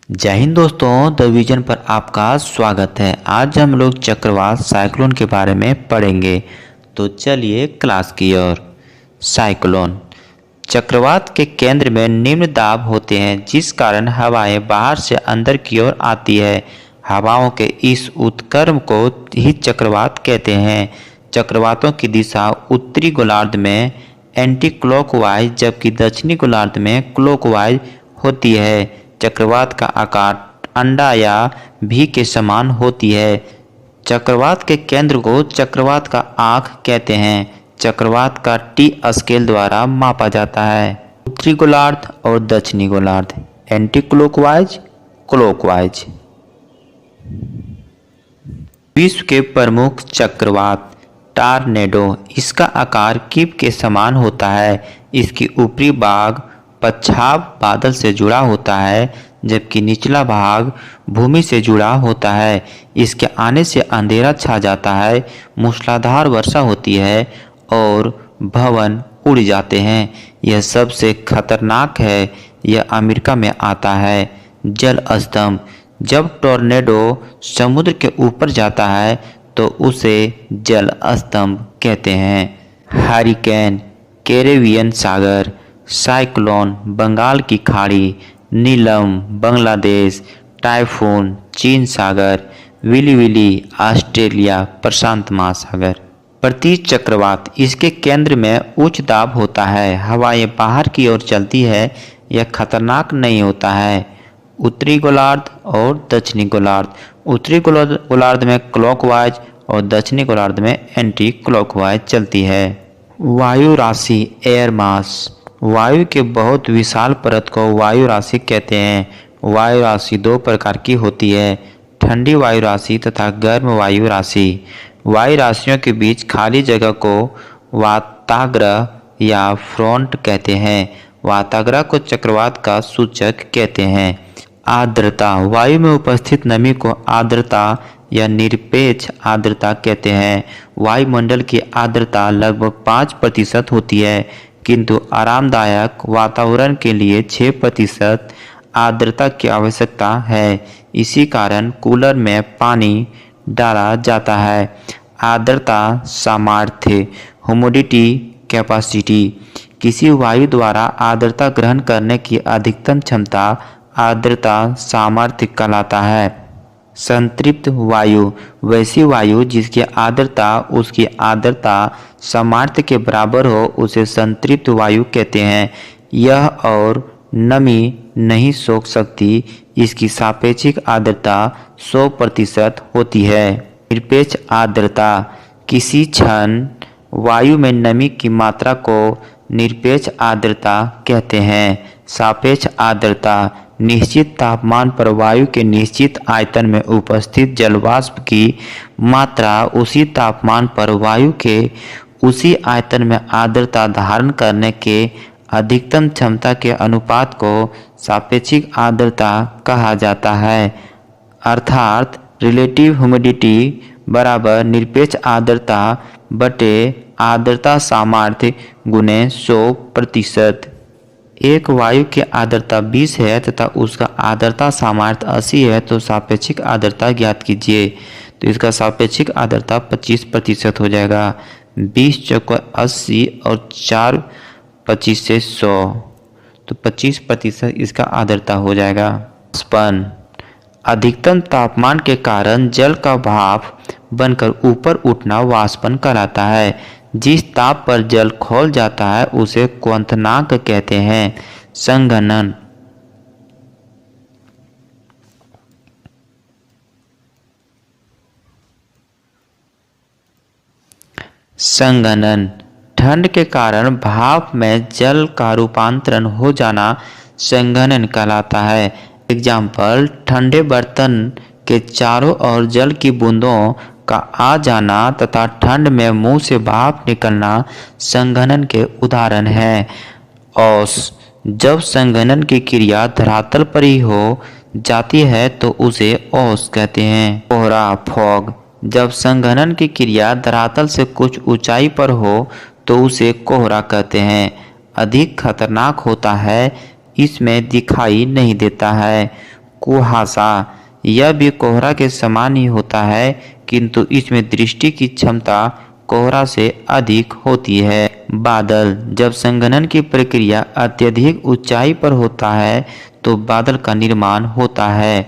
जय हिंद दोस्तों, the vision पर आपका स्वागत है। आज हम लोग चक्रवात साइक्लोन के बारे में पढ़ेंगे। तो चलिए क्लास की ओर। साइक्लोन चक्रवात के केंद्र में निम्न दाब होते हैं, जिस कारण हवाएं बाहर से अंदर की ओर आती है। हवाओं के इस उत्क्रम को ही चक्रवात कहते हैं। चक्रवातों की दिशा उत्तरी गोलार्ध में एंटी क्लॉकवाइज जबकि दक्षिणी गोलार्ध में क्लॉकवाइज होती है। चक्रवात का आकार अंडा या भी के समान होती है। चक्रवात के केंद्र को चक्रवात का आँख कहते हैं। चक्रवात का टी स्केल द्वारा मापा जाता है। उत्तरी गोलार्ध और दक्षिणी गोलार्ध, एंटी क्लॉकवाइज, क्लॉकवाइज। विश्व के प्रमुख चक्रवात टॉर्नेडो, इसका आकार कीप के समान होता है। इसकी ऊपरी भाग पच्छाव बादल से जुड़ा होता है, जबकि निचला भाग भूमि से जुड़ा होता है। इसके आने से अंधेरा छा जाता है, मूसलाधार वर्षा होती है और भवन उड़ जाते हैं। यह सबसे खतरनाक है। यह अमेरिका में आता है। जल स्तंभ, जब टॉर्नेडो समुद्र के ऊपर जाता है तो उसे जल स्तंभ कहते हैं। हरिकेन, कैरेबियन सागर। साइक्लोन, बंगाल की खाड़ी। नीलम, बांग्लादेश। टाइफून, चीन सागर। विली, ऑस्ट्रेलिया, प्रशांत महासागर। प्रति चक्रवात, इसके केंद्र में उच्च दाब होता है। हवाएं बाहर की ओर चलती है। यह खतरनाक नहीं होता है। उत्तरी गोलार्ध और दक्षिणी गोलार्ध, उत्तरी गोलार्ध में क्लॉकवाइज और दक्षिणी गोलार्ध में एंटी क्लॉकवाइज चलती है। वायु राशि, एयर मास, वायु के बहुत विशाल परत को वायु राशि कहते हैं। वायु राशि दो प्रकार की होती है, ठंडी वायु राशि तथा गर्म वायु राशि। वायु राशियों के बीच खाली जगह को वाताग्र या फ्रंट कहते हैं। वाताग्र को चक्रवात का सूचक कहते हैं। आर्द्रता, वायु में उपस्थित नमी को आर्द्रता या निरपेक्ष आर्द्रता कहते हैं। वायुमंडल की आर्द्रता लगभग 5% होती है, किंतु आरामदायक वातावरण के लिए 6% आर्द्रता की आवश्यकता है। इसी कारण कूलर में पानी डाला जाता है। आर्द्रता सामर्थ्य, ह्यूमिडिटी कैपेसिटी, किसी वायु द्वारा आर्द्रता ग्रहण करने की अधिकतम क्षमता आर्द्रता सामर्थ्य कहलाता है। संतृप्त वायु, वैसी वायु जिसकी आर्द्रता उसकी आर्द्रता सामर्थ्य के बराबर हो उसे संतृप्त वायु कहते हैं। यह और नमी नहीं सोख सकती। इसकी सापेक्षिक आर्द्रता 100% होती है। निरपेक्ष आर्द्रता, किसी क्षण वायु में नमी की मात्रा को निरपेक्ष आर्द्रता कहते हैं। सापेक्ष आर्द्रता, निश्चित तापमान पर वायु के निश्चित आयतन में उपस्थित जलवाष्प की मात्रा उसी तापमान पर वायु के उसी आयतन में आर्द्रता धारण करने के अधिकतम क्षमता के अनुपात को सापेक्षिक आर्द्रता कहा जाता है। अर्थात रिलेटिव ह्यूमिडिटी बराबर निरपेक्ष आर्द्रता बटे आर्द्रता सामर्थ्य गुणे 100%। एक वायु की आर्द्रता 20 है तथा उसका आर्द्रता सामर्थ्य 80 है, तो सापेक्षिक आर्द्रता ज्ञात कीजिए। तो इसका सापेक्षिक आर्द्रता 25% हो जाएगा। 20 चौका 80 और 4 25 से 100, तो 25% इसका आर्द्रता हो जाएगा। वाष्पन, अधिकतम तापमान के कारण जल का भाप बनकर ऊपर उठना वाष्पन कहलाता है। जिस ताप पर जल खौल जाता है उसे क्वथनांक कहते हैं। संघनन, संघनन, ठंड के कारण भाप में जल का रूपांतरण हो जाना संघनन कहलाता है। एग्जाम्पल, ठंडे बर्तन के चारों ओर जल की बूंदों का आ जाना तथा ठंड में मुंह से भाप निकलना संघनन के उदाहरण हैं। ओस, जब संघनन की क्रिया धरातल पर ही हो जाती है तो उसे ओस कहते हैं। कोहरा, फॉग, जब संघनन की क्रिया धरातल से कुछ ऊंचाई पर हो तो उसे कोहरा कहते हैं। अधिक खतरनाक होता है, इसमें दिखाई नहीं देता है। कुहासा, यह भी कोहरा के समान ही होता है, किंतु इसमें दृष्टि की क्षमता कोहरा से अधिक होती है। बादल, जब संघनन की प्रक्रिया अत्यधिक ऊंचाई पर होता है तो बादल का निर्माण होता है।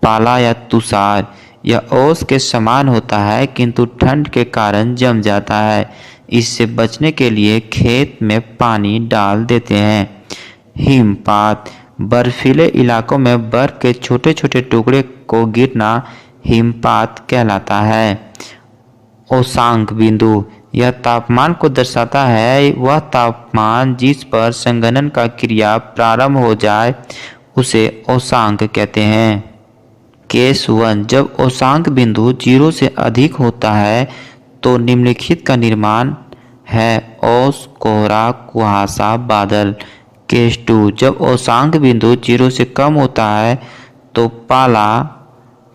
पाला या तुषार, यह ओस के समान होता है किंतु ठंड के कारण जम जाता है। इससे बचने के लिए खेत में पानी डाल देते हैं। हिमपात, बर्फीले इलाकों में बर्फ के छोटे छोटे टुकड़े को गिरना हिमपात कहलाता है। औशांक बिंदु, यह तापमान को दर्शाता है। वह तापमान जिस पर संघनन का क्रिया प्रारंभ हो जाए उसे औशांक कहते हैं। केस 1, जब औशांक बिंदु 0 से अधिक होता है तो निम्नलिखित का निर्माण है: ओस, कोहरा, कुहासा, बादल। केस 2, जब औशांक बिंदु 0 से कम होता है तो पाला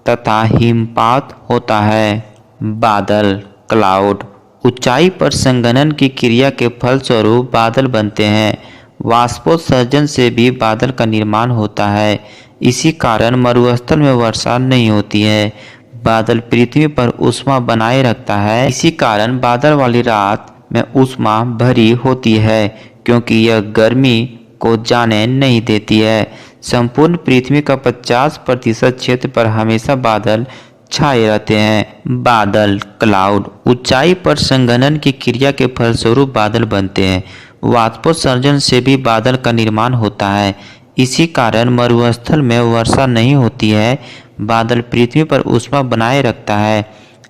तथा हिमपात होता है। बादल, क्लाउड, ऊंचाई पर संघनन की क्रिया के फलस्वरूप बादल बनते हैं। वाष्पोत्सर्जन से भी बादल का निर्माण होता है। इसी कारण मरुस्थल में वर्षा नहीं होती है। बादल पृथ्वी पर ऊष्मा बनाए रखता है। इसी कारण बादल वाली रात में ऊष्मा भरी होती है, क्योंकि यह गर्मी को जाने नहीं देती है। संपूर्ण पृथ्वी का 50% क्षेत्र पर हमेशा बादल छाए रहते हैं। बादल, क्लाउड, ऊंचाई पर संघनन की क्रिया के फलस्वरूप बादल बनते हैं। वाष्पोत्सर्जन से भी बादल का निर्माण होता है। इसी कारण मरुस्थल में वर्षा नहीं होती है। बादल पृथ्वी पर ऊष्मा बनाए रखता है।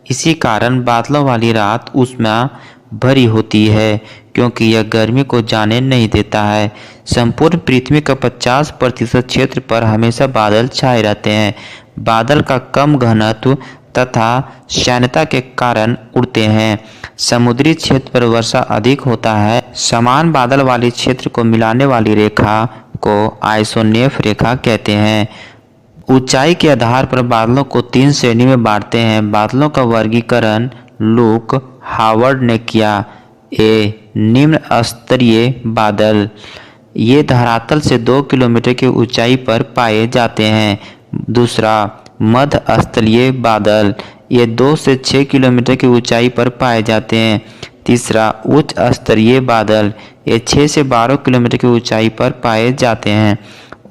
इसी कारण बादलों वाली रात ऊष्मा भरी होती है, क्योंकि यह गर्मी को जाने नहीं देता है। संपूर्ण पृथ्वी का 50% क्षेत्र पर हमेशा बादल छाए रहते हैं। बादल का कम घनत्व तथा श्यानता के कारण उड़ते हैं। समुद्री क्षेत्र पर वर्षा अधिक होता है। समान बादल वाले क्षेत्र को मिलाने वाली रेखा को आइसोनेफ रेखा कहते हैं। ऊंचाई के आधार पर बादलों को 3 श्रेणी में बांटते हैं। बादलों का वर्गीकरण लुक हावर्ड ने किया। ए, निम्न स्तरीय बादल, ये धरातल से 2 किलोमीटर की ऊंचाई पर पाए जाते हैं। दूसरा, मध्य स्तरीय बादल, ये 2 से 6 किलोमीटर की ऊंचाई पर पाए जाते हैं। तीसरा, उच्च स्तरीय बादल, ये 6 से 12 किलोमीटर की ऊंचाई पर पाए जाते हैं।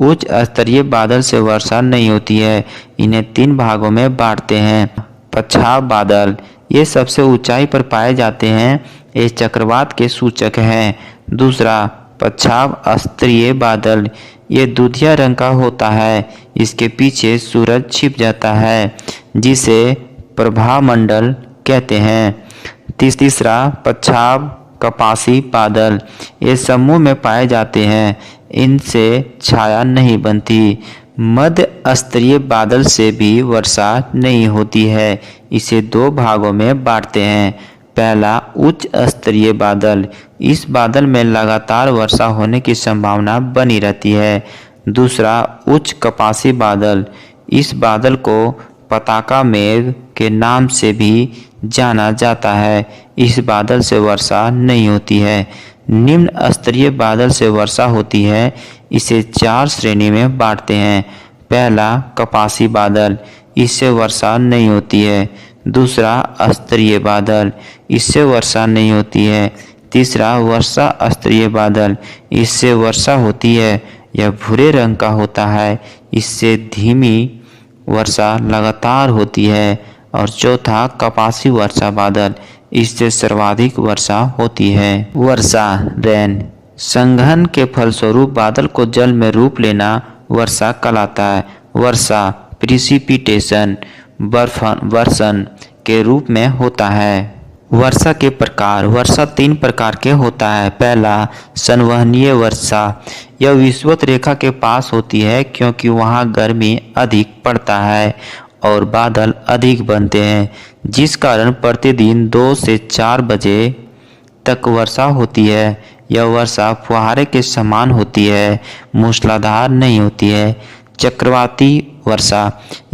उच्च स्तरीय बादल से वर्षा नहीं होती है। इन्हें 3 भागों में बांटते हैं। पछाव बादल, ये सबसे ऊंचाई पर पाए जाते हैं। ये चक्रवात के सूचक हैं। दूसरा, पछाव स्तरीय बादल, ये दूधिया रंग का होता है। इसके पीछे सूरज छिप जाता है, जिसे प्रभामंडल कहते हैं। तीसरा, पछाव कपासी बादल, ये समूह में पाए जाते हैं। इनसे छाया नहीं बनती। मध्य स्तरीय बादल से भी वर्षा नहीं होती है। इसे 2 भागों में बांटते हैं। पहला, उच्च स्तरीय बादल, इस बादल में लगातार वर्षा होने की संभावना बनी रहती है। दूसरा, उच्च कपासी बादल, इस बादल को पताका मेघ के नाम से भी जाना जाता है। इस बादल से वर्षा नहीं होती है। निम्न स्तरीय बादल से वर्षा होती है। इसे 4 श्रेणी में बांटते हैं। पहला, कपासी बादल, इससे वर्षा नहीं होती है। दूसरा, स्तरीय बादल, इससे वर्षा नहीं होती है। तीसरा, वर्षा स्तरीय बादल, इससे वर्षा होती है। यह भूरे रंग का होता है। इससे धीमी वर्षा लगातार होती है। और चौथा, कपासी वर्षा बादल, इससे सर्वाधिक वर्षा होती है। वर्षा, रेन, संघनन के फलस्वरूप बादल को जल में रूप लेना वर्षा कहलाता है। वर्षा, प्रिसिपिटेशन, वर्षण के रूप में होता है। वर्षा के प्रकार, वर्षा 3 प्रकार के होता है। पहला, संवहनीय वर्षा, यह विषुवत रेखा के पास होती है, क्योंकि वहाँ गर्मी अधिक पड़ता है और बादल अधिक बनते हैं, जिस कारण प्रतिदिन 2 से 4 बजे तक वर्षा होती है। यह वर्षा फुहारे के समान होती है, मूसलाधार नहीं होती है। चक्रवाती वर्षा,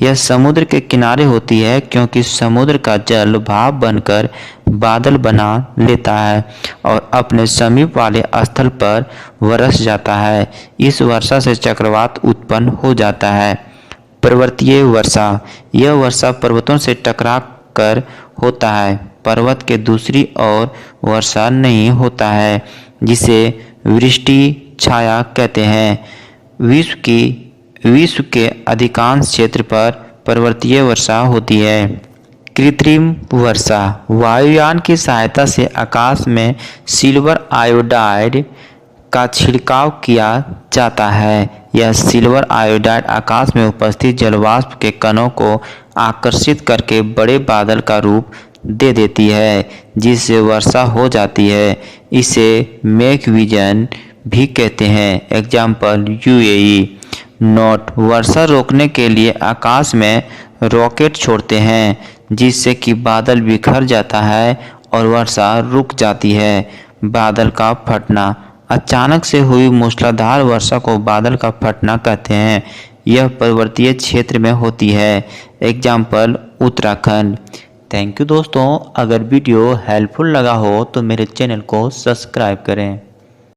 यह समुद्र के किनारे होती है, क्योंकि समुद्र का जल भाप बनकर बादल बना लेता है और अपने समीप वाले स्थल पर बरस जाता है। इस वर्षा से चक्रवात उत्पन्न हो जाता है। पर्वतीय वर्षा, यह वर्षा पर्वतों से टकरा कर होता है। पर्वत के दूसरी ओर वर्षा नहीं होता है, जिसे वृष्टि छाया कहते हैं। विश्व के अधिकांश क्षेत्र पर पर्वतीय वर्षा होती है। कृत्रिम वर्षा, वायुयान की सहायता से आकाश में सिल्वर आयोडाइड का छिड़काव किया जाता है। यह सिल्वर आयोडाइड आकाश में उपस्थित जलवाष्प के कणों को आकर्षित करके बड़े बादल का रूप दे देती है, जिससे वर्षा हो जाती है। इसे मेघविजन भी कहते हैं। Example UAE. नोट, वर्षा रोकने के लिए आकाश में रॉकेट छोड़ते हैं, जिससे कि बादल बिखर जाता है और वर्षा रुक जाती है। बादल का फटना, अचानक से हुई मूसलाधार वर्षा को बादल का फटना कहते हैं। यह पर्वतीय क्षेत्र में होती है। एग्जाम्पल उत्तराखंड। थैंक यू दोस्तों, अगर वीडियो हेल्पफुल लगा हो तो मेरे चैनल को सब्सक्राइब करें।